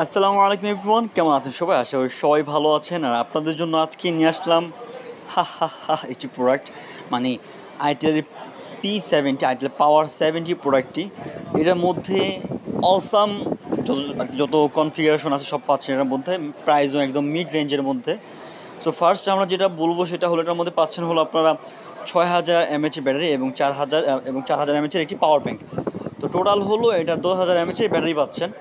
আসসালামু আলাইকুম এভরিওয়ান, কেমন আছেন সবাই? আশা করি সবাই ভালো আছেন। আর আপনাদের জন্য আজকে নিয়ে আসলাম একটি প্রোডাক্ট, মানে আইটেল P70, আইটেল পাওয়ার 70 প্রোডাক্টটি। এটার মধ্যে অসাম যত কনফিগারেশন আছে সব পাচ্ছেন এটার মধ্যে, প্রাইসও একদম মিড রেঞ্জের মধ্যে। সো ফার্স্ট আমরা যেটা বলবো সেটা হলো, এটার মধ্যে পাচ্ছেন হলো আপনারা 6000 mAh ব্যাটারি এবং 4000 mAh একটি পাওয়ার ব্যাঙ্ক। তো টোটাল হলো এটা 10000 mAh ব্যাটারি পাচ্ছেন।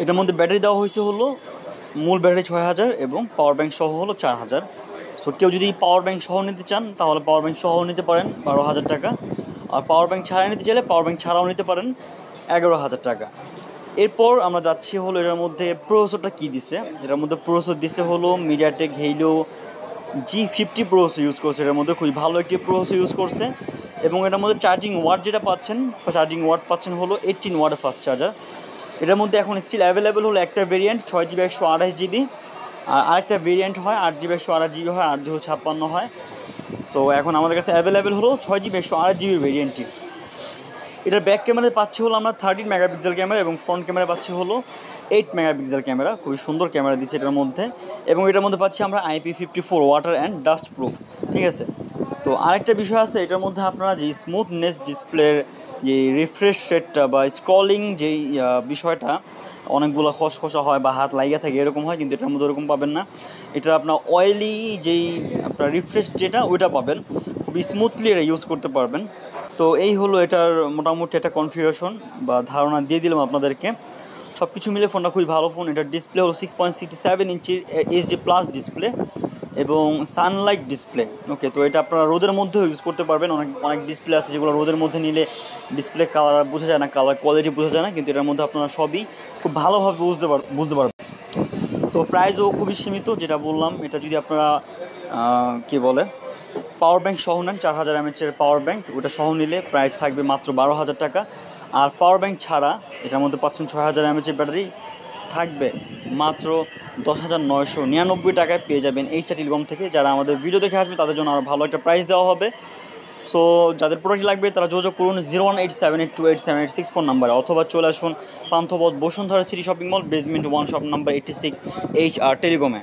এটার মধ্যে ব্যাটারি দেওয়া হয়েছে হলো মূল ব্যাটারি 6000 এবং পাওয়ার ব্যাঙ্ক সহ হলো 4000। সো কেউ যদি পাওয়ার ব্যাঙ্ক সহ নিতে চান তাহলে পাওয়ার ব্যাঙ্ক সহ নিতে পারেন 12000 টাকা, আর পাওয়ার ব্যাঙ্ক ছাড়া নিতে চাইলে পাওয়ার ব্যাঙ্ক ছাড়াও নিতে পারেন 11000 টাকা। এরপর আমরা যাচ্ছি হলো এটার মধ্যে প্রসেসরটা কী দিছে। এটার মধ্যে প্রসেসর দিছে হলো MediaTek Helio G50 processor use করছে। এটার মধ্যে খুবই ভালো একটি প্রসেসর ইউজ করছে এবং এটার মধ্যে চার্জিং ওয়াট যেটা পাচ্ছেন, চার্জিং ওয়াট পাচ্ছেন হলো 18 ওয়াটের ফাস্ট চার্জার। এটার মধ্যে এখন স্টিল অ্যাভেলেবেল হলো একটা ভেরিয়েন্ট 6GB 128GB, আর আরেকটা ভেরিয়েন্ট হয় 8GB 128GB হয়, 8/256 হয়। সো এখন আমাদের কাছে অ্যাভেলেবেল হলো 6GB 128GB ভেরিয়েন্টটি। এটার ব্যাক ক্যামেরাতে পাচ্ছি হলো আমরা 13 মেগাপিক্সেল ক্যামেরা এবং ফ্রন্ট ক্যামেরা পাচ্ছি হলো 8 মেগাপিক্সেল ক্যামেরা। খুবই সুন্দর ক্যামেরা দিচ্ছে এটার মধ্যে, এবং এটার মধ্যে পাচ্ছি আমরা IP54 water and dust proof. ঠিক আছে, তো আরেকটা বিষয় আছে এটার মধ্যে, আপনারা যে স্মুথনেস ডিসপ্লের যে রিফ্রেশ রেটটা বা স্ক্রলিং যেই বিষয়টা, অনেকগুলো খসখসা হয় বা হাত লাগিয়ে থাকে এরকম হয়, কিন্তু এটার মধ্যে ওরকম পাবেন না। এটা আপনার অয়েলি যেই আপনার রিফ্রেশ যেটা ওইটা পাবেন, খুব স্মুথলি এটা ইউজ করতে পারবেন। তো এই হলো এটার মোটামুটি একটা কনফিগারেশন বা ধারণা দিয়ে দিলাম আপনাদেরকে। সব কিছু মিলে ফোনটা খুবই ভালো ফোন। এটার ডিসপ্লে হলো 6.67 ইঞ্চির HD প্লাস ডিসপ্লে এবং সানলাইট ডিসপ্লে। ওকে, তো এটা আপনারা রোদের মধ্যেও ইউজ করতে পারবেন। অনেক অনেক ডিসপ্লে আছে যেগুলো রোদের মধ্যে নিলে ডিসপ্লে কালার বোঝা যায় না, কালার কোয়ালিটি বোঝা যায় না, কিন্তু এটার মধ্যে আপনারা সবই খুব ভালোভাবে বুঝতে পারবেন। তো প্রাইসও খুবই সীমিত, যেটা বললাম। এটা যদি আপনারা কী বলে পাওয়ার ব্যাঙ্ক সহ নেন, 4000 mAh পাওয়ার ব্যাঙ্ক, ওটা সহ নিলে প্রাইস থাকবে মাত্র 12000 টাকা। আর পাওয়ার ব্যাঙ্ক ছাড়া এটার মধ্যে পাচ্ছেন 6000 mAh ব্যাটারি, থাকবে মাত্র 10999 টাকায় পেয়ে যাবেন এইচআর টেলিকম থেকে। যারা আমাদের ভিডিও দেখে আসবে তাদের জন্য আরও ভালো একটা প্রাইস দেওয়া হবে। সো যাদের প্রোডাক্ট লাগবে তারা যোগাযোগ করুন 01878287864 ফোন নাম্বারে, অথবা চলে আসুন Panthapath Bashundhara city shopping mall basement 1 shop number 86 HR টেলিকমে।